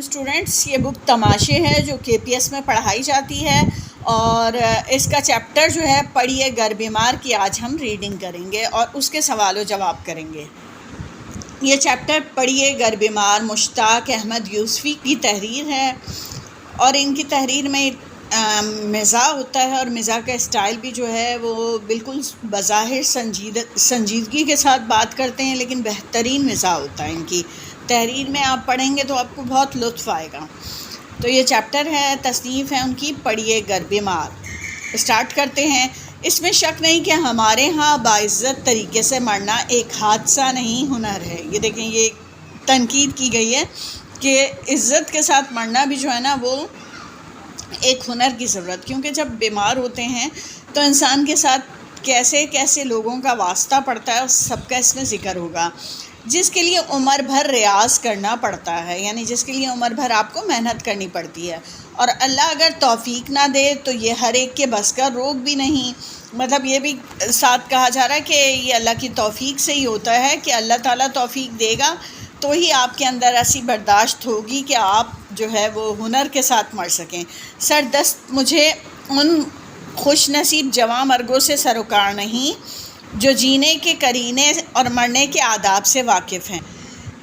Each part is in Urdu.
اسٹوڈنٹس، یہ بک تماشے ہے جو KPS میں پڑھائی جاتی ہے، اور اس کا چیپٹر جو ہے پڑھیے گر بیمار کی آج ہم ریڈنگ کریں گے اور اس کے سوال و جواب کریں گے۔ یہ چیپٹر پڑھیے گر بیمار مشتاق احمد یوسفی کی تحریر ہے، اور ان کی تحریر میں مزاح ہوتا ہے، اور مزاح کا اسٹائل بھی جو ہے وہ بالکل بظاہر سنجیدگی کے ساتھ بات کرتے ہیں، لیکن بہترین مزاح ہوتا ہے ان کی تحریر میں۔ آپ پڑھیں گے تو آپ کو بہت لطف آئے گا۔ تو یہ چیپٹر ہے، تصنیف ہے ان کی پڑھیے گر بیمار۔ اسٹارٹ کرتے ہیں۔ اس میں شک نہیں کہ ہمارے ہاں باعزت طریقے سے مرنا ایک حادثہ نہیں، ہنر ہے۔ یہ دیکھیں، یہ تنقید کی گئی ہے کہ عزت کے ساتھ مرنا بھی جو ہے نا وہ ایک ہنر کی ضرورت، کیونکہ جب بیمار ہوتے ہیں تو انسان کے ساتھ کیسے کیسے لوگوں کا واسطہ پڑتا ہے، اور سب کا اس میں ذکر ہوگا۔ جس کے لیے عمر بھر ریاض کرنا پڑتا ہے، یعنی جس کے لیے عمر بھر آپ کو محنت کرنی پڑتی ہے، اور اللہ اگر توفیق نہ دے تو یہ ہر ایک کے بس کا روگ بھی نہیں۔ مطلب یہ بھی ساتھ کہا جا رہا ہے کہ یہ اللہ کی توفیق سے ہی ہوتا ہے کہ اللہ تعالیٰ توفیق دے گا تو ہی آپ کے اندر ایسی برداشت ہوگی کہ آپ جو ہے وہ ہنر کے ساتھ مر سکیں۔ سردست مجھے ان خوش نصیب جواں مرگوں سے سروکار نہیں جو جینے کے قرینے اور مرنے کے آداب سے واقف ہیں۔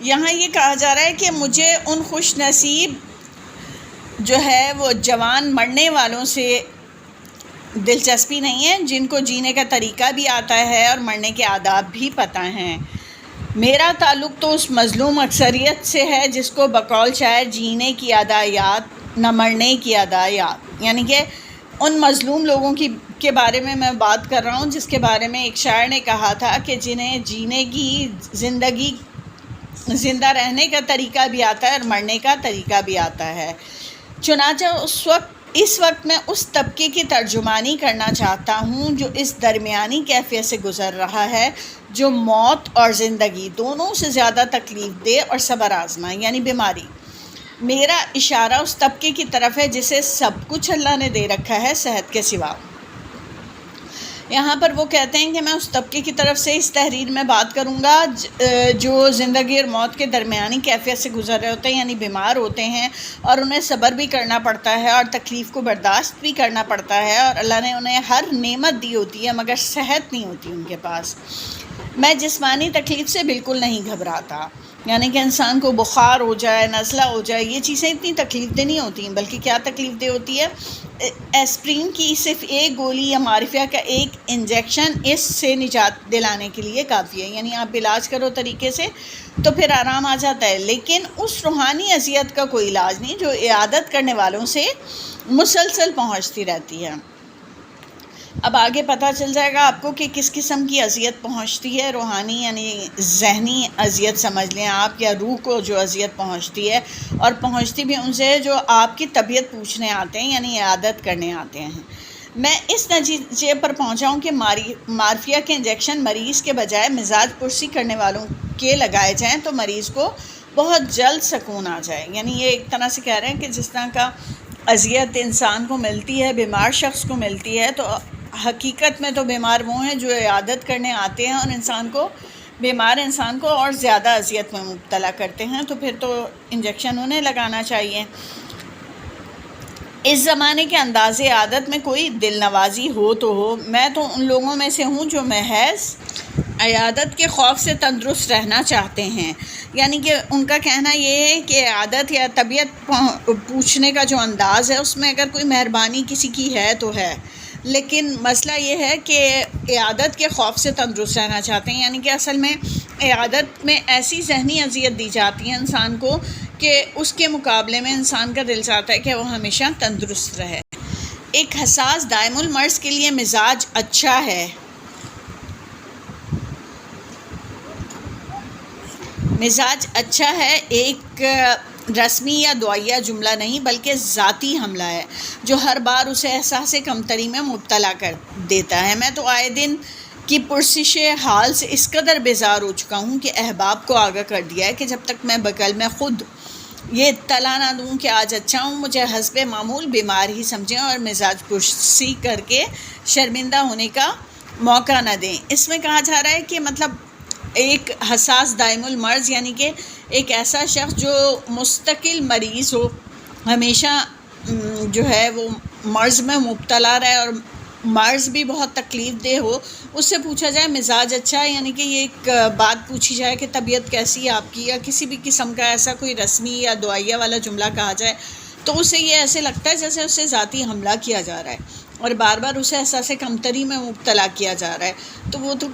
یہاں یہ کہا جا رہا ہے کہ مجھے ان خوش نصیب جو ہے وہ جوان مرنے والوں سے دلچسپی نہیں ہے جن کو جینے کا طریقہ بھی آتا ہے اور مرنے کے آداب بھی پتہ ہیں۔ میرا تعلق تو اس مظلوم اکثریت سے ہے جس کو بقول شاعر جینے کی ادایات نہ مرنے کی ادایات، یعنی کہ ان مظلوم لوگوں کے بارے میں بات کر رہا ہوں جس کے بارے میں ایک شاعر نے کہا تھا کہ جنہیں جینے کی زندگی زندہ رہنے کا طریقہ بھی آتا ہے اور مرنے کا طریقہ بھی آتا ہے۔ چنانچہ اس وقت میں اس طبقے کی ترجمانی کرنا چاہتا ہوں جو اس درمیانی کیفیت سے گزر رہا ہے، جو موت اور زندگی دونوں سے زیادہ تکلیف دہ اور صبر آزما، یعنی بیماری۔ میرا اشارہ اس طبقے کی طرف ہے جسے سب کچھ اللہ نے دے رکھا ہے صحت کے سوا۔ یہاں پر وہ کہتے ہیں کہ میں اس طبقے کی طرف سے اس تحریر میں بات کروں گا جو زندگی اور موت کے درمیانی کیفیت سے گزر رہے ہوتے ہیں، یعنی بیمار ہوتے ہیں اور انہیں صبر بھی کرنا پڑتا ہے اور تکلیف کو برداشت بھی کرنا پڑتا ہے، اور اللہ نے انہیں ہر نعمت دی ہوتی ہے مگر صحت نہیں ہوتی ان کے پاس۔ میں جسمانی تکلیف سے بالکل نہیں گھبراتا، یعنی کہ انسان کو بخار ہو جائے، نزلہ ہو جائے، یہ چیزیں اتنی تکلیف دہ نہیں ہوتی ہیں، بلکہ کیا تکلیف دہ ہوتی ہے؟ ایسپرین کی صرف ایک گولی یا مارفیا کا ایک انجیکشن اس سے نجات دلانے کے لیے کافی ہے، یعنی آپ علاج کرو طریقے سے تو پھر آرام آ جاتا ہے، لیکن اس روحانی اذیت کا کوئی علاج نہیں جو عیادت کرنے والوں سے مسلسل پہنچتی رہتی ہے۔ اب آگے پتہ چل جائے گا آپ کو کہ کس قسم کی اذیت پہنچتی ہے، روحانی یعنی ذہنی اذیت سمجھ لیں آپ، یا روح کو جو اذیت پہنچتی ہے، اور پہنچتی بھی ان سے جو آپ کی طبیعت پوچھنے آتے ہیں، یعنی عیادت کرنے آتے ہیں۔ میں اس نتیجے پر پہنچا ہوں کہ مارفیا کے انجیکشن مریض کے بجائے مزاج پرسی کرنے والوں کے لگائے جائیں تو مریض کو بہت جلد سکون آ جائے، یعنی یہ ایک طرح سے کہہ رہے ہیں کہ جس طرح کا اذیت انسان کو ملتی ہے، بیمار شخص کو ملتی ہے، تو حقیقت میں تو بیمار وہ ہیں جو عیادت کرنے آتے ہیں اور بیمار انسان کو اور زیادہ اذیت میں مبتلا کرتے ہیں، تو پھر تو انجیکشن انہیں لگانا چاہیے۔ اس زمانے کے انداز عادت میں کوئی دل نوازی ہو تو ہو، میں تو ان لوگوں میں سے ہوں جو محض عیادت کے خوف سے تندرست رہنا چاہتے ہیں، یعنی کہ ان کا کہنا یہ ہے کہ عادت یا طبیعت پوچھنے کا جو انداز ہے اس میں اگر کوئی مہربانی کسی کی ہے تو ہے، لیکن مسئلہ یہ ہے کہ عیادت کے خوف سے تندرست رہنا چاہتے ہیں، یعنی کہ اصل میں عیادت میں ایسی ذہنی اذیت دی جاتی ہے انسان کو کہ اس کے مقابلے میں انسان کا دل چاہتا ہے کہ وہ ہمیشہ تندرست رہے۔ ایک حساس دائم المرض کے لیے مزاج اچھا ہے، مزاج اچھا ہے ایک رسمی یا دعائیہ جملہ نہیں بلکہ ذاتی حملہ ہے جو ہر بار اسے احساس کمتری میں مبتلا کر دیتا ہے۔ میں تو آئے دن کی پرسش حال سے اس قدر بیزار ہو چکا ہوں کہ احباب کو آگاہ کر دیا ہے کہ جب تک میں بغل میں خود یہ اطلاع نہ دوں کہ آج اچھا ہوں، مجھے حسب معمول بیمار ہی سمجھیں اور مزاج پرسی کر کے شرمندہ ہونے کا موقع نہ دیں۔ اس میں کہا جا رہا ہے کہ مطلب ایک حساس دائم المرض یعنی کہ ایک ایسا شخص جو مستقل مریض ہو، ہمیشہ جو ہے وہ مرض میں مبتلا رہے اور مرض بھی بہت تکلیف دہ ہو، اس سے پوچھا جائے مزاج اچھا ہے، یعنی کہ یہ ایک بات پوچھی جائے کہ طبیعت کیسی ہے آپ کی، یا کسی بھی قسم کا ایسا کوئی رسمی یا دعائیہ والا جملہ کہا جائے تو اسے یہ ایسے لگتا ہے جیسے اسے ذاتی حملہ کیا جا رہا ہے اور بار بار اسے احساس کمتری میں مبتلا کیا جا رہا ہے۔ تو وہ تو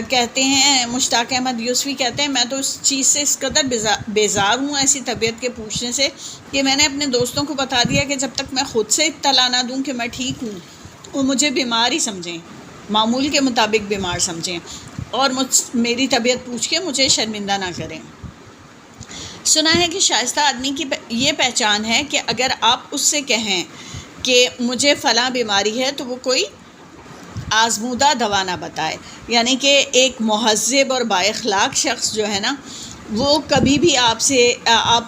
کہتے ہیں، مشتاق احمد یوسفی کہتے ہیں، میں تو اس چیز سے اس قدر بیزار ہوں ایسی طبیعت کے پوچھنے سے کہ میں نے اپنے دوستوں کو بتا دیا کہ جب تک میں خود سے اطلاع نہ دوں کہ میں ٹھیک ہوں، وہ مجھے بیمار ہی سمجھیں، معمول کے مطابق بیمار سمجھیں اور میری طبیعت پوچھ کے مجھے شرمندہ نہ کریں۔ سنا ہے کہ شائستہ آدمی کی یہ پہچان ہے کہ اگر آپ اس سے کہیں کہ مجھے فلاں بیماری ہے تو وہ کوئی آزمودہ دوا نہ بتائے، یعنی کہ ایک مہذب اور بااخلاق شخص جو ہے نا، وہ کبھی بھی آپ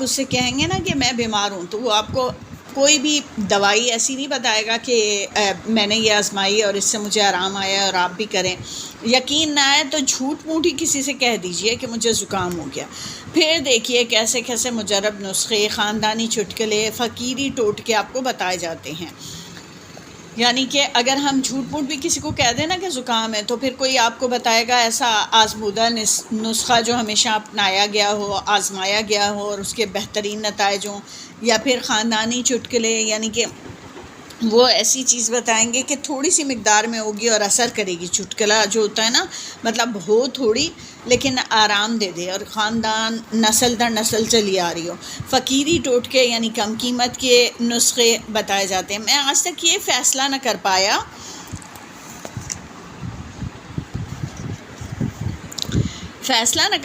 اس سے کہیں گے نا کہ میں بیمار ہوں تو وہ آپ کو کوئی بھی دوائی ایسی نہیں بتائے گا کہ میں نے یہ آزمائی اور اس سے مجھے آرام آیا اور آپ بھی کریں۔ یقین نہ آئے تو جھوٹ موٹ ہی کسی سے کہہ دیجئے کہ مجھے زکام ہو گیا، پھر دیکھیے کیسے کیسے مجرب نسخے، خاندانی چٹکلے، فقیری ٹوٹکے آپ کو بتائے جاتے ہیں۔ یعنی کہ اگر ہم جھوٹ موٹ بھی کسی کو کہہ دیں نا کہ زکام ہے تو پھر کوئی آپ کو بتائے گا ایسا آزمودہ نسخہ جو ہمیشہ اپنایا گیا ہو، آزمایا گیا ہو اور اس کے بہترین نتائج ہوں، یا پھر خاندانی چٹکلے، یعنی کہ وہ ایسی چیز بتائیں گے کہ تھوڑی سی مقدار میں ہوگی اور اثر کرے گی۔ چٹکلا جو ہوتا ہے نا، مطلب ہو تھوڑی لیکن آرام دے دے اور خاندان نسل در نسل چلی آ رہی ہو۔ فقیری ٹوٹکے یعنی کم قیمت کے نسخے بتائے جاتے ہیں۔ میں آج تک یہ فیصلہ نہ کر پایا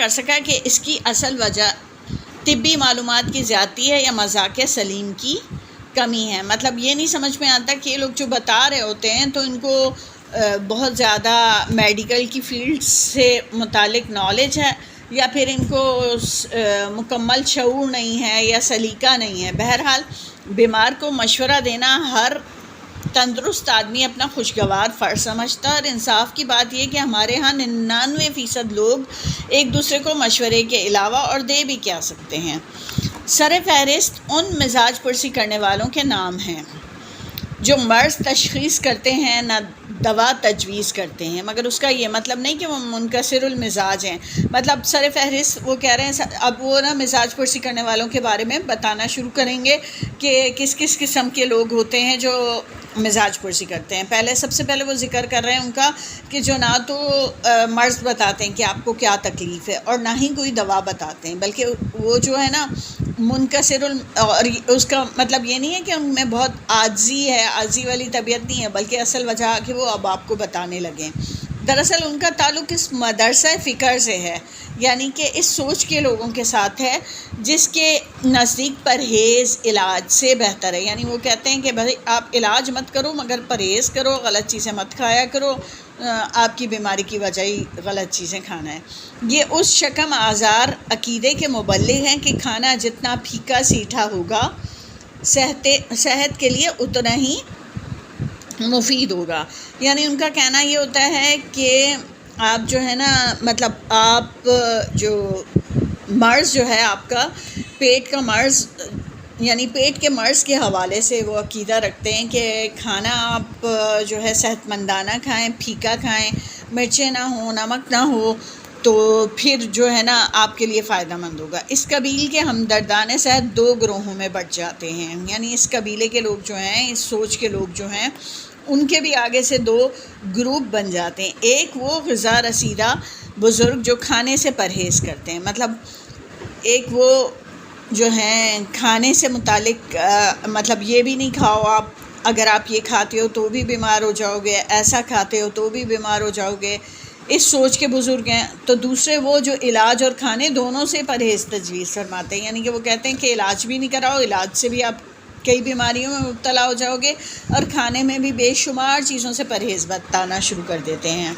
سکا کہ اس کی اصل وجہ طبی معلومات کی زیادتی ہے یا مذاق سلیم کی کمی ہے۔ مطلب یہ نہیں سمجھ میں آتا کہ یہ لوگ جو بتا رہے ہوتے ہیں تو ان کو بہت زیادہ میڈیکل کی فیلڈ سے متعلق نالج ہے یا پھر ان کو مکمل شعور نہیں ہے یا سلیقہ نہیں ہے۔ بہرحال بیمار کو مشورہ دینا ہر تندرست آدمی اپنا خوشگوار فرض سمجھتا ہے، اور انصاف کی بات یہ کہ ہمارے ہاں 99% لوگ ایک دوسرے کو مشورے کے علاوہ اور دے بھی کیا سکتے ہیں۔ سر فہرست ان مزاج پرسی کرنے والوں کے نام ہیں جو مرض تشخیص کرتے ہیں نہ دوا تجویز کرتے ہیں، مگر اس کا یہ مطلب نہیں کہ وہ منکسر المزاج ہیں۔ مطلب سر فہرست وہ کہہ رہے ہیں، اب وہ نا مزاج پرسی کرنے والوں کے بارے میں بتانا شروع کریں گے کہ کس کس قسم کے لوگ ہوتے ہیں جو مزاج پرسی کرتے ہیں۔ سب سے پہلے وہ ذکر کر رہے ہیں ان کا کہ جو نہ تو مرض بتاتے ہیں کہ آپ کو کیا تکلیف ہے اور نہ ہی کوئی دوا بتاتے ہیں، بلکہ وہ جو ہے نا منکسر اور اس کا مطلب یہ نہیں ہے کہ ان میں بہت عاجزی والی طبیعت نہیں ہے، بلکہ اصل وجہ کہ وہ اب آپ کو بتانے لگیں۔ دراصل ان کا تعلق اس مدرسہ فکر سے ہے، یعنی کہ اس سوچ کے لوگوں کے ساتھ ہے جس کے نزدیک پرہیز علاج سے بہتر ہے۔ یعنی وہ کہتے ہیں کہ بھائی آپ علاج مت کرو مگر پرہیز کرو، غلط چیزیں مت کھایا کرو، آپ کی بیماری کی وجہ ہی غلط چیزیں کھانا ہے۔ یہ اس شکم آزار عقیدے کے مبلغ ہیں کہ کھانا جتنا پھیکا سیٹھا ہوگا صحت کے لیے اتنا ہی مفید ہوگا۔ یعنی ان کا کہنا یہ ہوتا ہے کہ آپ جو ہے نا، مطلب آپ جو مرض جو ہے آپ کا پیٹ کا مرض، یعنی پیٹ کے مرض کے حوالے سے وہ عقیدہ رکھتے ہیں کہ کھانا آپ جو ہے صحت مندانہ کھائیں، پھیکا کھائیں، مرچیں نہ ہوں، نمک نہ ہو، تو پھر جو ہے نا آپ کے لیے فائدہ مند ہوگا۔ اس قبیل کے ہمدردان صحت دو گروہوں میں بٹ جاتے ہیں، یعنی اس قبیلے کے لوگ جو ہیں، اس سوچ کے لوگ جو ہیں، ان کے بھی آگے سے دو گروپ بن جاتے ہیں۔ ایک وہ غذا رسیدہ بزرگ جو کھانے سے پرہیز کرتے ہیں، مطلب ایک وہ جو ہیں کھانے سے متعلق مطلب یہ بھی نہیں کھاؤ آپ، اگر آپ یہ کھاتے ہو تو بھی بیمار ہو جاؤ گے، ایسا کھاتے ہو تو بھی بیمار ہو جاؤ گے، اس سوچ کے بزرگ ہیں۔ تو دوسرے وہ جو علاج اور کھانے دونوں سے پرہیز تجویز فرماتے ہیں، یعنی کہ وہ کہتے ہیں کہ علاج بھی نہیں کراؤ، علاج سے بھی آپ کئی بیماریوں میں مبتلا ہو جاؤ گے، اور کھانے میں بھی بے شمار چیزوں سے پرہیز بتانا شروع کر دیتے ہیں۔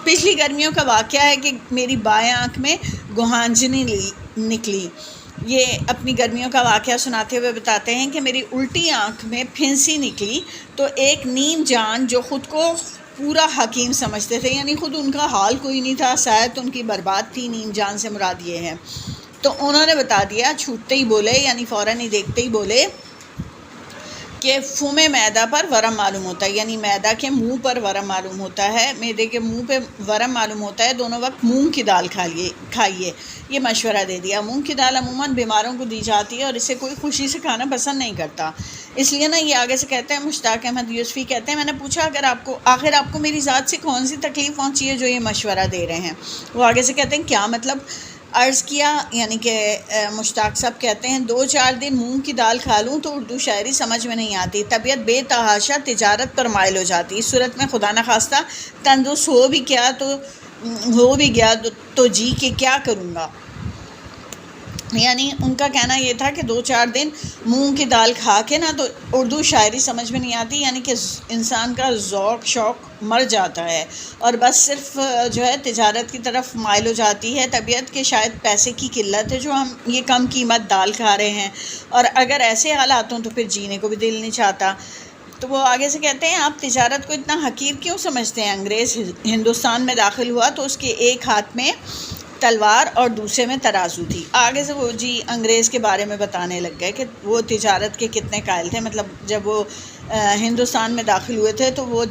پچھلی گرمیوں کا واقعہ ہے کہ میری بائیں آنکھ میں گوہانجنی نکلی۔ یہ اپنی گرمیوں کا واقعہ سناتے ہوئے بتاتے ہیں کہ میری الٹی آنکھ میں پھنسی نکلی تو ایک نیم جان جو خود کو پورا حکیم سمجھتے تھے، یعنی خود ان کا حال کوئی نہیں تھا، صحت ان کی برباد تھی، نیم جان سے مراد یہ ہے۔ تو انہوں نے بتا دیا، چھوٹتے ہی بولے، یعنی فوراً ہی دیکھتے ہی بولے کہ فم معدہ پر ورم معلوم ہوتا ہے، یعنی معدہ کے منہ پر ورم معلوم ہوتا ہے، معدے کے منہ پہ ورم معلوم ہوتا ہے، دونوں وقت مونگ کی دال کھائیے۔ یہ مشورہ دے دیا۔ مونگ کی دال عموماً بیماروں کو دی جاتی ہے اور اسے کوئی خوشی سے کھانا پسند نہیں کرتا، اس لیے نا یہ آگے سے کہتے ہیں، مشتاق احمد یوسفی کہتے ہیں، میں نے پوچھا آخر آپ کو میری ذات سے کون سی تکلیف پہنچی ہے جو یہ مشورہ دے رہے ہیں؟ وہ آگے سے کہتے ہیں کیا مطلب؟ عرض کیا، یعنی کہ مشتاق صاحب کہتے ہیں 2-4 دن مونگ کی دال کھا لوں تو اردو شاعری سمجھ میں نہیں آتی، طبیعت بے تحاشا تجارت پر مائل ہو جاتی، اس صورت میں خدا نخواستہ تندرست ہو بھی گیا تو جی کہ کیا کروں گا۔ یعنی ان کا کہنا یہ تھا کہ 2-4 دن مونگ کی دال کھا کے نا تو اردو شاعری سمجھ میں نہیں آتی، یعنی کہ انسان کا ذوق شوق مر جاتا ہے اور بس صرف جو ہے تجارت کی طرف مائل ہو جاتی ہے، طبیعت کے شاید پیسے کی قلت ہے جو ہم یہ کم قیمت دال کھا رہے ہیں، اور اگر ایسے حالات ہوں تو پھر جینے کو بھی دل نہیں چاہتا۔ تو وہ آگے سے کہتے ہیں آپ تجارت کو اتنا حقیر کیوں سمجھتے ہیں؟ انگریز ہندوستان میں داخل ہوا تو اس کے ایک ہاتھ میں تلوار اور دوسرے میں ترازو تھی۔ آگے سے وہ انگریز کے بارے میں بتانے لگ گئے کہ وہ تجارت کے کتنے قائل تھے، مطلب جب وہ ہندوستان میں داخل ہوئے تھے تو وہ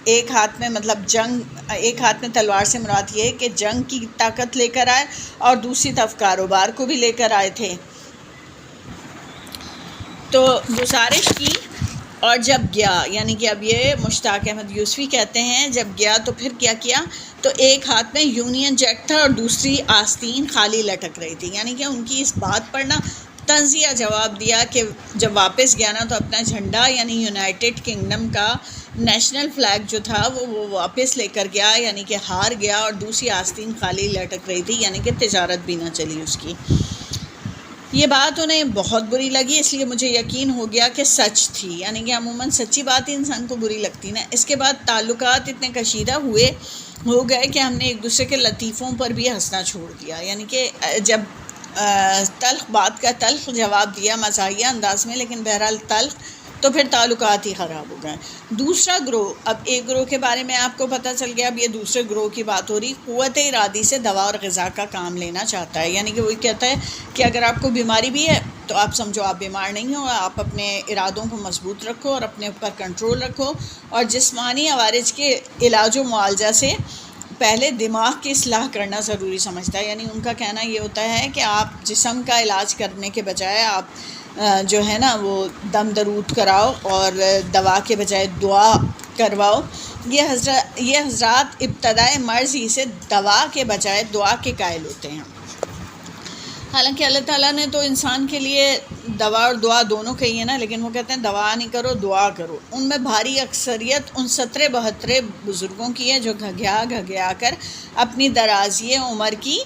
ایک ہاتھ میں تلوار سے مراد یہ ہے کہ جنگ کی طاقت لے کر آئے اور دوسری طرف کاروبار کو بھی لے کر آئے تھے۔ تو گزارش کی اور جب گیا، یعنی کہ اب یہ مشتاق احمد یوسفی کہتے ہیں جب گیا تو پھر کیا کیا، تو ایک ہاتھ میں یونین جیک تھا اور دوسری آستین خالی لٹک رہی تھی، یعنی کہ ان کی اس بات پر نا طنزیہ جواب دیا کہ جب واپس گیا نا تو اپنا جھنڈا یعنی یونائٹڈ کنگڈم کا نیشنل فلیگ جو تھا وہ واپس لے کر گیا، یعنی کہ ہار گیا، اور دوسری آستین خالی لٹک رہی تھی، یعنی کہ تجارت بھی نہ چلی اس کی۔ یہ بات انہیں بہت بری لگی، اس لیے مجھے یقین ہو گیا کہ سچ تھی، یعنی کہ عموماً سچی بات ہی انسان کو بری لگتی نا۔ اس کے بعد تعلقات اتنے کشیدہ ہو گئے کہ ہم نے ایک دوسرے کے لطیفوں پر بھی ہنسنا چھوڑ دیا، یعنی کہ جب تلخ بات کا تلخ جواب دیا مزاحیہ انداز میں، لیکن بہرحال تلخ، تو پھر تعلقات ہی خراب ہو گئے۔ دوسرا گروہ، اب ایک گروہ کے بارے میں آپ کو پتہ چل گیا، اب یہ دوسرے گروہ کی بات ہو رہی، قوت ارادی سے دوا اور غذا کا کام لینا چاہتا ہے، یعنی کہ وہ کہتا ہے کہ اگر آپ کو بیماری بھی ہے تو آپ سمجھو آپ بیمار نہیں ہو، آپ اپنے ارادوں کو مضبوط رکھو اور اپنے اوپر کنٹرول رکھو، اور جسمانی عوارض کے علاج و معالجہ سے پہلے دماغ کی اصلاح کرنا ضروری سمجھتا ہے۔ یعنی ان کا کہنا یہ ہوتا ہے کہ آپ جسم کا علاج کرنے کے بجائے آپ جو ہے نا وہ دم درود کراؤ اور دوا کے بجائے دعا کرواؤ۔ یہ حضرات ابتدائے مرض ہی سے دوا کے بجائے دعا کے قائل ہوتے ہیں۔ حالانکہ اللہ تعالیٰ نے تو انسان کے لیے دوا اور دعا دونوں کہی ہے نا، لیکن وہ کہتے ہیں دوا نہیں کرو دعا کرو۔ ان میں بھاری اکثریت ان 70-72 بزرگوں کی ہے جو گھگیا کر اپنی درازی عمر کی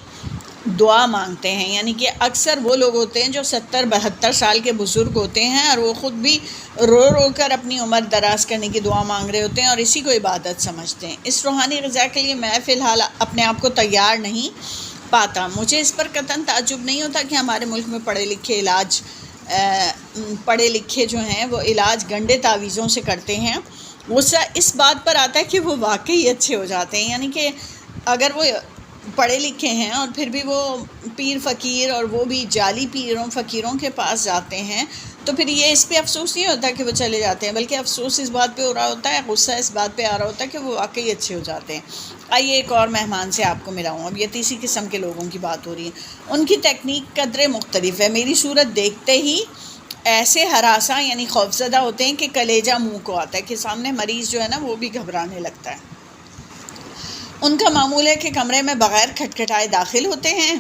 دعا مانگتے ہیں، یعنی کہ اکثر وہ لوگ ہوتے ہیں جو 70-72 سال کے بزرگ ہوتے ہیں اور وہ خود بھی رو کر اپنی عمر دراز کرنے کی دعا مانگ رہے ہوتے ہیں اور اسی کو عبادت سمجھتے ہیں۔ اس روحانی غذا کے لیے میں فی الحال اپنے آپ کو تیار نہیں پاتا۔ مجھے اس پر قطعاً تعجب نہیں ہوتا کہ ہمارے ملک میں پڑھے لکھے جو ہیں وہ علاج گنڈے تعویذوں سے کرتے ہیں۔ غصہ اس بات پر آتا ہے کہ وہ واقعی اچھے ہو جاتے ہیں، یعنی کہ اگر وہ پڑھے لکھے ہیں اور پھر بھی وہ پیر فقیر اور وہ بھی جعلی پیروں فقیروں کے پاس جاتے ہیں تو پھر یہ اس پہ افسوس نہیں ہوتا کہ وہ چلے جاتے ہیں، بلکہ افسوس اس بات پہ ہو رہا ہوتا ہے، غصہ اس بات پہ آ رہا ہوتا ہے کہ وہ واقعی اچھے ہو جاتے ہیں۔ آئیے ایک اور مہمان سے آپ کو ملاؤں۔ اب یہ تیسری قسم کے لوگوں کی بات ہو رہی ہے، ان کی تکنیک قدرے مختلف ہے۔ میری صورت دیکھتے ہی ایسے ہراساں یعنی خوفزدہ ہوتے ہیں کہ کلیجہ منہ کو آتا ہے، کہ سامنے مریض جو ہے نا وہ بھی گھبرانے لگتا ہے۔ ان کا معمول ہے کہ کمرے میں بغیر کھٹکھٹائے داخل ہوتے ہیں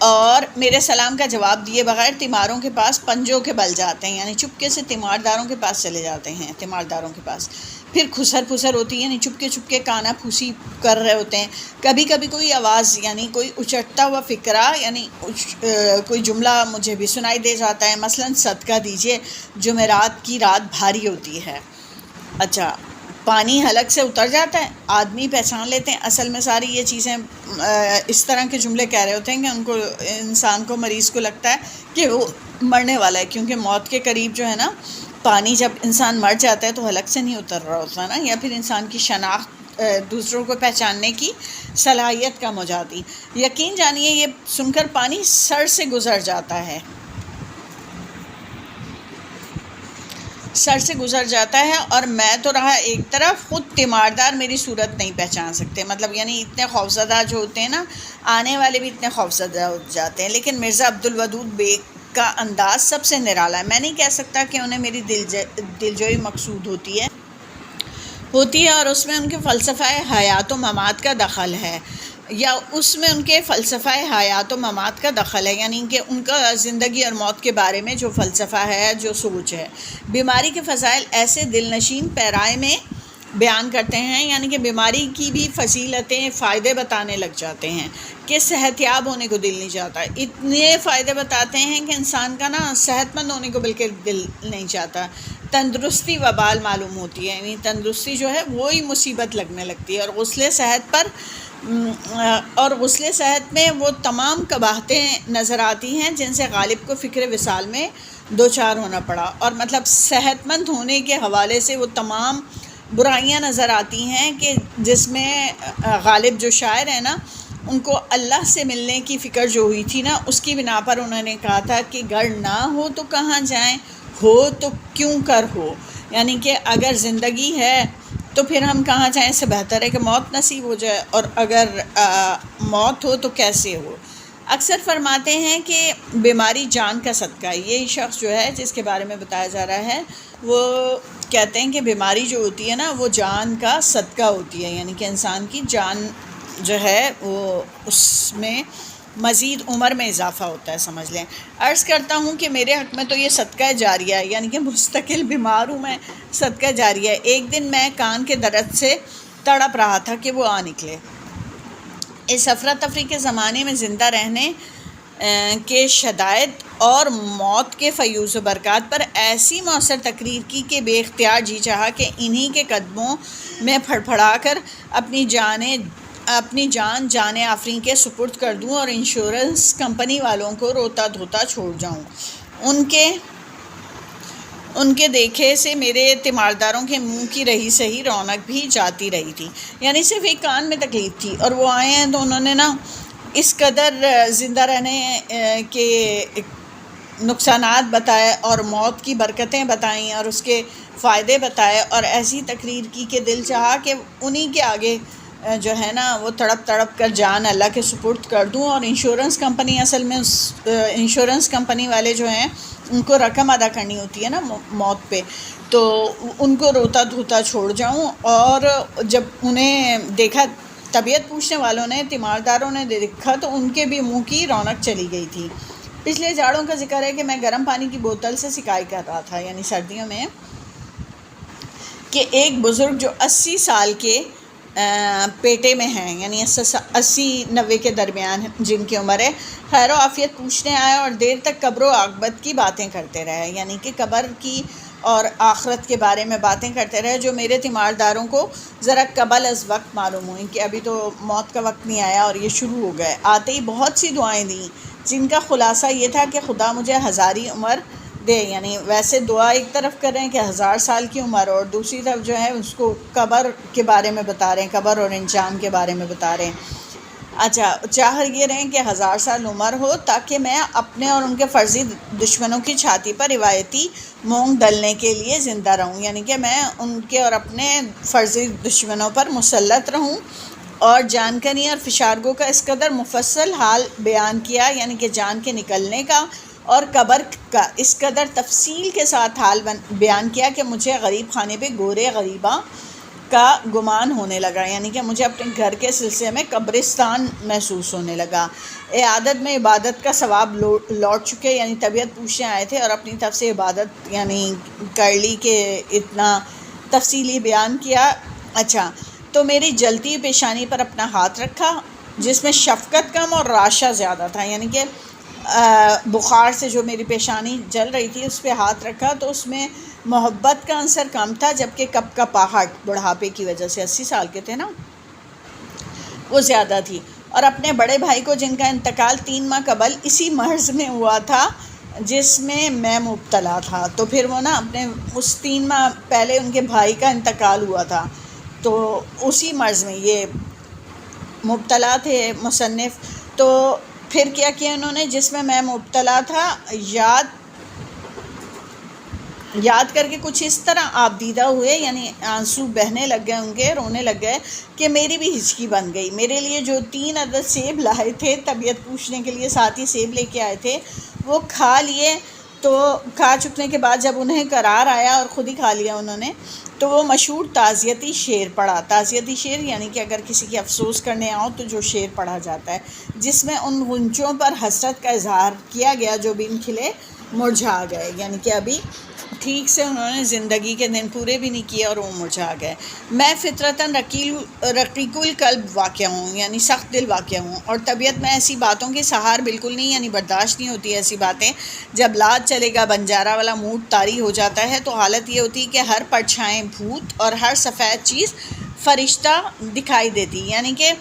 اور میرے سلام کا جواب دیے بغیر تیماروں کے پاس پنجوں کے بل جاتے ہیں، یعنی چپکے سے تیمارداروں کے پاس چلے جاتے ہیں، تیمارداروں کے پاس۔ پھر خسر ہوتی ہے، یعنی چپکے کانا پھوسی کر رہے ہوتے ہیں۔ کبھی کبھی کوئی آواز یعنی کوئی اچٹتا ہوا فقرہ یعنی کوئی جملہ مجھے بھی سنائی دے جاتا ہے، مثلاً صدقہ دیجیے جمعرات کی رات بھاری ہوتی ہے۔ اچھا، پانی حلق سے اتر جاتا ہے، آدمی پہچان لیتے ہیں اصل میں ساری یہ چیزیں اس طرح کے جملے کہہ رہے ہوتے ہیں کہ ان کو، انسان کو، مریض کو لگتا ہے کہ وہ مرنے والا ہے، کیونکہ موت کے قریب جو ہے نا پانی جب انسان مر جاتا ہے تو حلق سے نہیں اتر رہا ہوتا نا، یا پھر انسان کی شناخت دوسروں کو پہچاننے کی صلاحیت کم ہو جاتی۔ یقین جانیے یہ سن کر پانی سر سے گزر جاتا ہے، سر سے گزر جاتا ہے، اور میں تو رہا ایک طرف، خود تیماردار میری صورت نہیں پہچان سکتے، مطلب یعنی اتنے خوفزدہ جو ہوتے ہیں نا، آنے والے بھی اتنے خوفزدہ ہو جاتے ہیں۔ لیکن مرزا عبدالودود بیگ کا انداز سب سے نرالا ہے۔ میں نہیں کہہ سکتا کہ انہیں میری دلجوئی مقصود ہوتی ہے، اور اس میں ان کے فلسفہ حیات و ممات کا دخل ہے، یا اس میں ان کے فلسفہ حیات و ممات کا دخل ہے، یعنی کہ ان کا زندگی اور موت کے بارے میں جو فلسفہ ہے، جو سوچ ہے۔ بیماری کے فضائل ایسے دل نشین پیرائے میں بیان کرتے ہیں، یعنی کہ بیماری کی بھی فضیلتیں، فائدے بتانے لگ جاتے ہیں کہ صحت یاب ہونے کو دل نہیں چاہتا، اتنے فائدے بتاتے ہیں کہ انسان کا نا صحت مند ہونے کو بالکل دل نہیں چاہتا، تندرستی وبال معلوم ہوتی ہے، یعنی تندرستی جو ہے وہی مصیبت لگنے لگتی ہے، اور غسل صحت میں وہ تمام قباحتیں نظر آتی ہیں جن سے غالب کو فکر وصال میں دوچار ہونا پڑا، اور مطلب صحت مند ہونے کے حوالے سے وہ تمام برائیاں نظر آتی ہیں کہ جس میں غالب جو شاعر ہے نا، ان کو اللہ سے ملنے کی فکر جو ہوئی تھی نا، اس کی بنا پر انہوں نے کہا تھا کہ گر نہ ہو تو کہاں جائیں، ہو تو کیوں کر ہو، یعنی کہ اگر زندگی ہے تو پھر ہم کہاں جائیں، اس سے بہتر ہے کہ موت نصیب ہو جائے، اور اگر موت ہو تو کیسے ہو۔ اکثر فرماتے ہیں کہ بیماری جان کا صدقہ ہے۔ یہ شخص جو ہے جس کے بارے میں بتایا جا رہا ہے، وہ کہتے ہیں کہ بیماری جو ہوتی ہے نا وہ جان کا صدقہ ہوتی ہے، یعنی کہ انسان کی جان جو ہے وہ اس میں مزید عمر میں اضافہ ہوتا ہے، سمجھ لیں۔ عرض کرتا ہوں کہ میرے حق میں تو یہ صدقہ جاریہ ہے، یعنی کہ مستقل بیمار ہوں میں، صدقہ جاریہ ہے۔ ایک دن میں کان کے درد سے تڑپ رہا تھا کہ وہ آ نکلے۔ اس افراتفری کے زمانے میں زندہ رہنے کے شدائد اور موت کے فیوز و برکات پر ایسی مؤثر تقریر کی کہ بے اختیار جی چاہا کہ انہی کے قدموں میں پھڑ پھڑا کر اپنی جان آفرین کے سپرد کر دوں اور انشورنس کمپنی والوں کو روتا دھوتا چھوڑ جاؤں۔ ان کے دیکھے سے میرے تیمارداروں کے منہ کی رہی سہی رونق بھی جاتی رہی تھی، یعنی صرف ایک کان میں تکلیف تھی، اور وہ آئے ہیں تو انہوں نے نا اس قدر زندہ رہنے کے نقصانات بتائے اور موت کی برکتیں بتائیں اور اس کے فائدے بتائے، اور ایسی تقریر کی کہ دل چاہا کہ انہی کے آگے جو ہے نا وہ تڑپ تڑپ کر جان اللہ کے سپرد کر دوں، اور انشورنس کمپنی، اصل میں انشورنس کمپنی والے جو ہیں ان کو رقم ادا کرنی ہوتی ہے نا موت پہ، تو ان کو روتا دھوتا چھوڑ جاؤں۔ اور جب انہیں دیکھا، طبیعت پوچھنے والوں نے، تیمارداروں نے دیکھا تو ان کے بھی منہ کی رونق چلی گئی تھی۔ پچھلے جاڑوں کا ذکر ہے کہ میں گرم پانی کی بوتل سے سکائی کر رہا تھا، یعنی سردیوں میں، کہ ایک بزرگ جو 80 سال کے پیٹے میں ہیں، یعنی 80-90 کے درمیان جن کی عمر ہے، خیر و عافیت پوچھنے آئے اور دیر تک قبر و عاقبت کی باتیں کرتے رہے، یعنی کہ قبر کی اور آخرت کے بارے میں باتیں کرتے رہے، جو میرے تیمارداروں کو ذرا قبل از وقت معلوم ہوئی کہ ابھی تو موت کا وقت نہیں آیا اور یہ شروع ہو گئے۔ آتے ہی بہت سی دعائیں دیں جن کا خلاصہ یہ تھا کہ خدا مجھے ہزاری عمر دے، یعنی ویسے دعا ایک طرف کر رہے ہیں کہ 1000 سال کی عمر، اور دوسری طرف جو ہے اس کو قبر کے بارے میں بتا رہے ہیں، قبر اور انجام کے بارے میں بتا رہے ہیں۔ اچھا، چاہ یہ رہے ہیں کہ 1000 سال عمر ہو تاکہ میں اپنے اور ان کے فرضی دشمنوں کی چھاتی پر روایتی مونگ ڈلنے کے لیے زندہ رہوں، یعنی کہ میں ان کے اور اپنے فرضی دشمنوں پر مسلط رہوں۔ اور جانکنی اور فشارگوں کا اس قدر مفصل حال بیان کیا، یعنی کہ جان کے نکلنے کا اور قبر کا اس قدر تفصیل کے ساتھ حال بیان کیا کہ مجھے غریب خانے پہ گورے غریباں کا گمان ہونے لگا، یعنی کہ مجھے اپنے گھر کے سلسلے میں قبرستان محسوس ہونے لگا۔ عادت میں عبادت کا ثواب لوٹ چکے، یعنی طبیعت پوچھنے آئے تھے اور اپنی طرف سے عبادت یعنی کر لی کہ اتنا تفصیلی بیان کیا۔ اچھا، تو میری جلتی پیشانی پر اپنا ہاتھ رکھا جس میں شفقت کم اور راشا زیادہ تھا، یعنی کہ بخار سے جو میری پیشانی جل رہی تھی اس پہ ہاتھ رکھا تو اس میں محبت کا عنصر کم تھا، جبکہ کپ کپاہٹ بڑھاپے کی وجہ سے 80 سال کے تھے نا وہ زیادہ تھی۔ اور اپنے بڑے بھائی کو جن کا انتقال 3 ماہ قبل اسی مرض میں ہوا تھا جس میں مبتلا تھا، تو پھر وہ نا اپنے اس 3 ماہ پہلے ان کے بھائی کا انتقال ہوا تھا، تو اسی مرض میں یہ مبتلا تھے مصنف۔ تو پھر کیا کیا انہوں نے، جس میں مبتلا تھا یاد کر کے کچھ اس طرح آپ دیدہ ہوئے، یعنی آنسو بہنے لگ گئے ان کے، رونے لگ گئے کہ میری بھی ہچکی بن گئی۔ میرے لیے جو 3 عدد سیب لائے تھے طبیعت پوچھنے کے لیے، ساتھ ہی سیب لے کے آئے تھے، وہ کھا لیے۔ تو کھا چکنے کے بعد جب انہیں قرار آیا اور خود ہی کھا لیا انہوں نے، تو وہ مشہور تعزیتی شعر پڑھا۔ تعزیتی شعر یعنی کہ اگر کسی کی افسوس کرنے آؤ تو جو شعر پڑھا جاتا ہے، جس میں ان غنچوں پر حسرت کا اظہار کیا گیا جو بن کھلے مرجھا گئے، یعنی کہ ابھی ٹھیک سے انہوں نے زندگی کے دن پورے بھی نہیں کیے اور وہ مرجھا گئے۔ میں فطرتاً رقیق القلب واقع ہوں، یعنی سخت دل واقع ہوں، اور طبیعت میں ایسی باتوں کی سہار بالکل نہیں، یعنی برداشت نہیں ہوتی ایسی باتیں۔ جب لاد چلے گا بنجارہ والا موڈ طاری ہو جاتا ہے تو حالت یہ ہوتی ہے کہ ہر پرچھائیں بھوت اور ہر سفید چیز فرشتہ دکھائی دیتی، یعنی کہ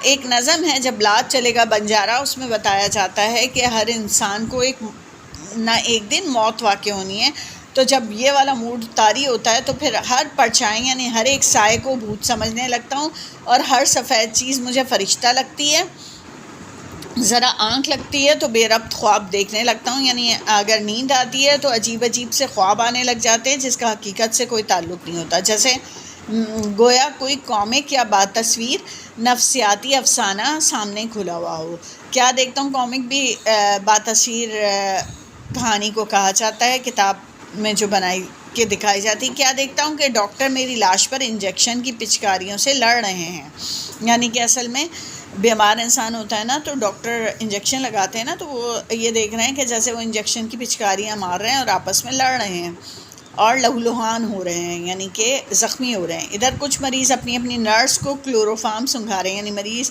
ایک نظم ہے جب لاد چلے گا بنجارہ، اس میں بتایا جاتا ہے کہ ہر انسان کو ایک دن موت واقع ہونی ہے۔ تو جب یہ والا موڈ طاری ہوتا ہے تو پھر ہر پرچھائیں یعنی ہر ایک سائے کو بھوت سمجھنے لگتا ہوں، اور ہر سفید چیز مجھے فرشتہ لگتی ہے۔ ذرا آنکھ لگتی ہے تو بے ربط خواب دیکھنے لگتا ہوں، یعنی اگر نیند آتی ہے تو عجیب عجیب سے خواب آنے لگ جاتے ہیں جس کا حقیقت سے کوئی تعلق نہیں ہوتا، جیسے گویا کوئی کامک یا بات تصویر نفسیاتی افسانہ سامنے کھلا ہوا ہو۔ کیا دیکھتا ہوں، کامک بھی بات تصویر کہانی کو کہا جاتا ہے، کتاب میں جو بنائی کے دکھائی جاتی۔ کیا دیکھتا ہوں کہ ڈاکٹر میری لاش پر انجیکشن کی پچکاریوں سے لڑ رہے ہیں، یعنی کہ اصل میں بیمار انسان ہوتا ہے نا تو ڈاکٹر انجیکشن لگاتے ہیں نا، تو وہ یہ دیکھ رہے ہیں کہ جیسے وہ انجیکشن کی پچکاریاں مار رہے ہیں اور آپس میں لڑ رہے ہیں اور لہولہان ہو رہے ہیں، یعنی کہ زخمی ہو رہے ہیں۔ ادھر کچھ مریض اپنی نرس کو کلوروفارم سنگھا رہے ہیں، یعنی مریض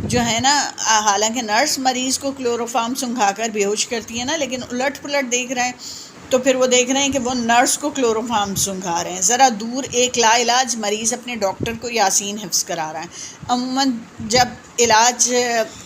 جو ہے نا، حالانکہ نرس مریض کو کلوروفارم سنگھا کر بے ہوش کرتی ہے نا، لیکن الٹ پلٹ دیکھ رہے ہیں تو پھر وہ دیکھ رہے ہیں کہ وہ نرس کو کلوروفارم سنگھا رہے ہیں۔ ذرا دور ایک لا علاج مریض اپنے ڈاکٹر کو یاسین حفظ کرا رہا ہے۔ عموماً جب علاج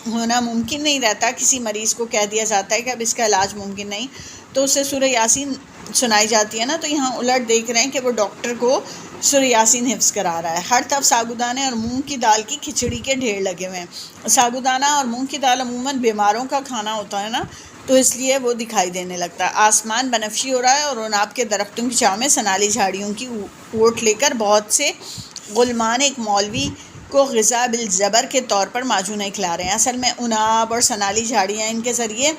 ہونا ممکن نہیں رہتا، کسی مریض کو کہہ دیا جاتا ہے کہ اب اس کا علاج ممکن نہیں، تو اسے سورہ یاسین سنائی جاتی ہے نا، تو یہاں الٹ دیکھ رہے ہیں کہ وہ ڈاکٹر کو سورہ یاسین حفظ کرا رہا ہے۔ ہر طرف ساگودانے اور مونگ کی دال کی کھچڑی کے ڈھیر لگے ہوئے ہیں۔ ساگودانہ اور مونگ کی دال عموماً بیماروں کا کھانا ہوتا ہے نا، تو اس لیے وہ دکھائی دینے لگتا ہے۔ آسمان بنفشی ہو رہا ہے اور عناب کے درختوں کی چھاؤں میں سنالی جھاڑیوں کی اوٹ لے کر بہت سے غلمان ایک مولوی کو غذا بالجبر کے طور پر معجونیں کھلا رہے ہیں۔ اصل میں عناب اور سنالی جھاڑیاں ان کے ذریعے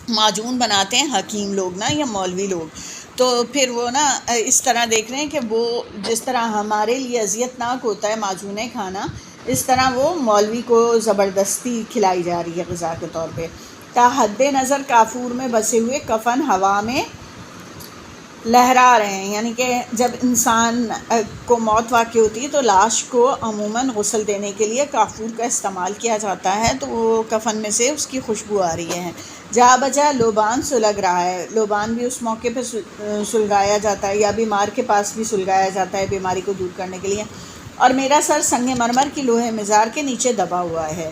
معجون بناتے ہیں حکیم لوگ نا، یا مولوی لوگ۔ تو پھر وہ نا اس طرح دیکھ رہے ہیں کہ وہ جس طرح ہمارے لیے اذیت ناک ہوتا ہے معجونیں کھانا، اس طرح وہ مولوی کو زبردستی کھلائی جا رہی ہے غذا کے طور پہ۔ تا حد نظر کافور میں بسے ہوئے کفن ہوا میں لہرا رہے ہیں، یعنی کہ جب انسان کو موت واقع ہوتی ہے تو لاش کو عموماً غسل دینے کے لیے کافور کا استعمال کیا جاتا ہے، تو وہ کفن میں سے اس کی خوشبو آ رہی ہے۔ جا بجا لوبان سلگ رہا ہے۔ لوبان بھی اس موقع پہ سلگایا جاتا ہے، یا بیمار کے پاس بھی سلگایا جاتا ہے بیماری کو دور کرنے کے لیے۔ اور میرا سر سنگ مرمر کی لوہے مزار کے نیچے دبا ہوا ہے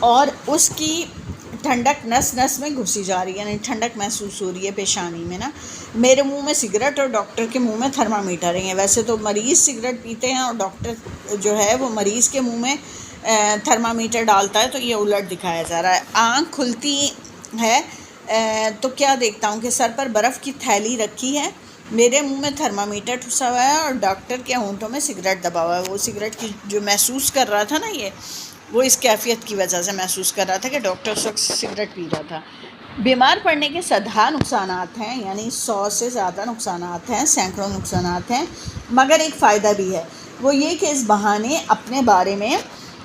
اور اس کی ٹھنڈک نس نس میں گھسی جا رہی ہے، یعنی ٹھنڈک محسوس ہو رہی ہے پیشانی میں نا۔ میرے منہ میں سگریٹ اور ڈاکٹر کے منہ میں تھرمامیٹر ہیں۔ ویسے تو مریض سگریٹ پیتے ہیں اور ڈاکٹر جو ہے وہ مریض کے منہ میں تھرمامیٹر ڈالتا ہے، تو یہ الٹ دکھایا جا رہا ہے۔ آنکھ کھلتی ہے تو کیا دیکھتا ہوں کہ سر پر برف کی تھیلی رکھی ہے، میرے منہ میں تھرمامیٹر ٹھسا ہوا ہے اور ڈاکٹر کے ہونٹوں میں سگریٹ دبا ہوا ہے۔ وہ سگریٹ کی جو محسوس کر رہا تھا نا، یہ وہ اس کیفیت کی وجہ سے محسوس کر رہا تھا کہ ڈاکٹر اس وقت سگریٹ پی رہا تھا۔ بیمار پڑنے کے سدھا نقصانات ہیں، یعنی 100 سے زیادہ نقصانات ہیں، سینکڑوں نقصانات ہیں، مگر ایک فائدہ بھی ہے، وہ یہ کہ اس بہانے اپنے بارے میں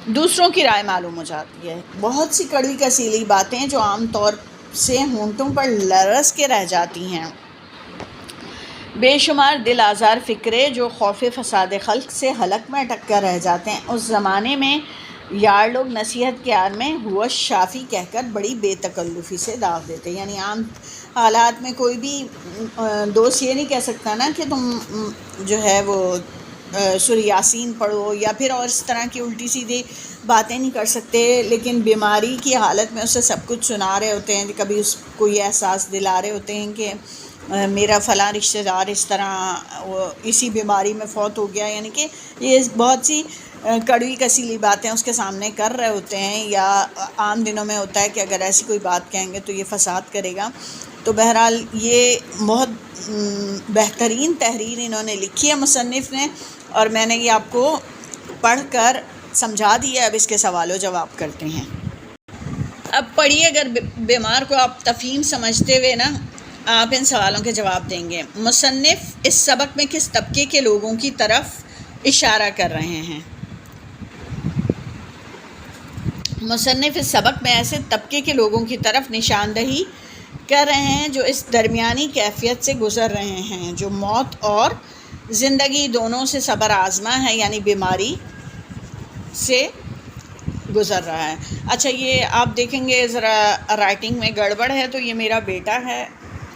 دوسروں کی رائے معلوم ہو جاتی ہے۔ بہت سی کڑوی کسیلی باتیں جو عام طور سے ہونٹوں پر لرز کے رہ جاتی ہیں، بے شمار دل آزار فکرے جو خوف فساد خلق سے حلق میں اٹک کر رہ جاتے ہیں۔ اس زمانے میں یار لوگ نصیحت کے آر میں ہوا شافی کہہ کر بڑی بے تکلفی سے دعوت دیتے، یعنی عام حالات میں کوئی بھی دوست یہ نہیں کہہ سکتا نا کہ تم جو ہے وہ سورہ یاسین پڑھو یا پھر اور اس طرح کی الٹی سیدھی باتیں نہیں کر سکتے، لیکن بیماری کی حالت میں اسے سب کچھ سنا رہے ہوتے ہیں، کبھی اس کو یہ احساس دلا رہے ہوتے ہیں کہ میرا فلاں رشتہ دار اس طرح اسی بیماری میں فوت ہو گیا، یعنی کہ یہ بہت سی کڑوی کسیلی باتیں اس کے سامنے کر رہے ہوتے ہیں، یا عام دنوں میں ہوتا ہے کہ اگر ایسی کوئی بات کہیں گے تو یہ فساد کرے گا۔ تو بہرحال یہ بہت بہترین تحریر انہوں نے لکھی ہے مصنف نے، اور میں نے یہ آپ کو پڑھ کر سمجھا دیا ہے، اب اس کے سوال و جواب کرتے ہیں۔ اب پڑھیے، اگر بیمار کو آپ تفہیم سمجھتے ہوئے نا آپ ان سوالوں کے جواب دیں گے۔ مصنف اس سبق میں کس طبقے کے لوگوں کی طرف اشارہ کر رہے ہیں؟ مصنف اس سبق میں ایسے طبقے کے لوگوں کی طرف نشاندہی کر رہے ہیں جو اس درمیانی کیفیت سے گزر رہے ہیں، جو موت اور زندگی دونوں سے صبر آزما ہے، یعنی بیماری سے گزر رہا ہے۔ اچھا، یہ آپ دیکھیں گے ذرا رائٹنگ میں گڑبڑ ہے، تو یہ میرا بیٹا ہے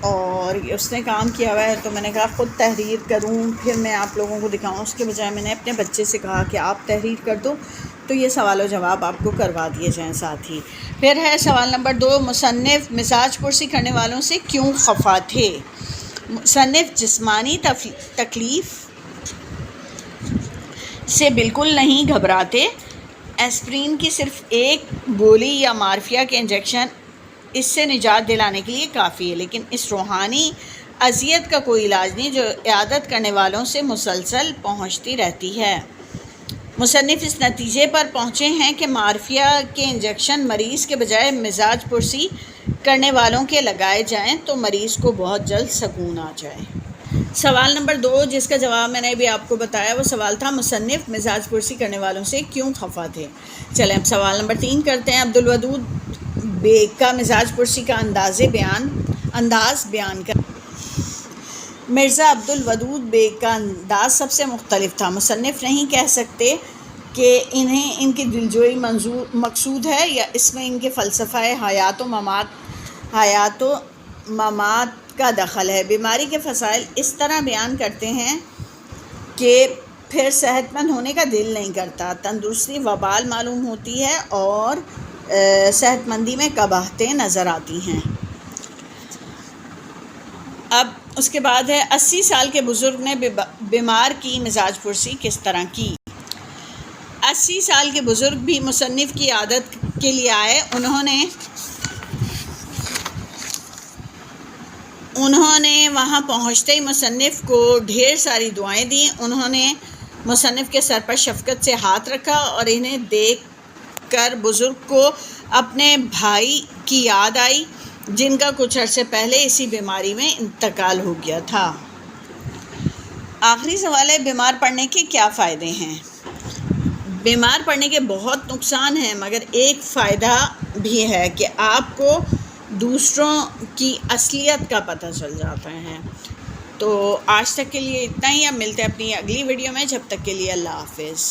اور اس نے کام کیا ہوا ہے، تو میں نے کہا خود تحریر کروں پھر میں آپ لوگوں کو دکھاؤں، اس کے بجائے میں نے اپنے بچے سے کہا کہ آپ تحریر کر دو، تو یہ سوال و جواب آپ کو کروا دیے جائیں ساتھ ہی۔ پھر ہے سوال نمبر 2، مصنف مزاج پرسی کرنے والوں سے کیوں خفا تھے؟ مصنف جسمانی تکلیف سے بالکل نہیں گھبراتے، ایسپرین کی صرف ایک گولی یا مارفیا کے انجیکشن اس سے نجات دلانے کے لیے کافی ہے، لیکن اس روحانی اذیت کا کوئی علاج نہیں جو عیادت کرنے والوں سے مسلسل پہنچتی رہتی ہے۔ مصنف اس نتیجے پر پہنچے ہیں کہ مارفیا کے انجیکشن مریض کے بجائے مزاج پرسی کرنے والوں کے لگائے جائیں تو مریض کو بہت جلد سکون آ جائے۔ سوال نمبر 2، جس کا جواب میں نے ابھی آپ کو بتایا، وہ سوال تھا مصنف مزاج پرسی کرنے والوں سے کیوں خفا تھے۔ چلیں اب سوال نمبر 3 کرتے ہیں۔ عبدالودود بیگ کا مزاج پرسی کا انداز بیان کر۔ مرزا عبدالودود بیگ کا انداز سب سے مختلف تھا۔ مصنف نہیں کہہ سکتے کہ انہیں ان کی دلجوئی مقصود ہے یا اس میں ان کے فلسفہ حیات و ممات کا دخل ہے۔ بیماری کے فضائل اس طرح بیان کرتے ہیں کہ پھر صحت مند ہونے کا دل نہیں کرتا، تندرستی وبال معلوم ہوتی ہے اور صحت مندی میں قباحتیں نظر آتی ہیں۔ اب اس کے بعد ہے 80 سال کے بزرگ نے بیمار کی مزاج پرسی کس طرح کی؟ 80 سال کے بزرگ بھی مصنف کی عادت کے لیے آئے۔ انہوں نے وہاں پہنچتے ہی مصنف کو ڈھیر ساری دعائیں دیں۔ انہوں نے مصنف کے سر پر شفقت سے ہاتھ رکھا اور انہیں دیکھ کر بزرگ کو اپنے بھائی کی یاد آئی جن کا کچھ عرصے پہلے اسی بیماری میں انتقال ہو گیا تھا۔ آخری سوال ہے، بیمار پڑنے کے کیا فائدے ہیں؟ بیمار پڑنے کے بہت نقصان ہیں، مگر ایک فائدہ بھی ہے کہ آپ کو دوسروں کی اصلیت کا پتہ چل جاتا ہے۔ تو آج تک کے لیے اتنا ہی، اب ملتے ہیں اپنی اگلی ویڈیو میں، جب تک کے لیے اللہ حافظ۔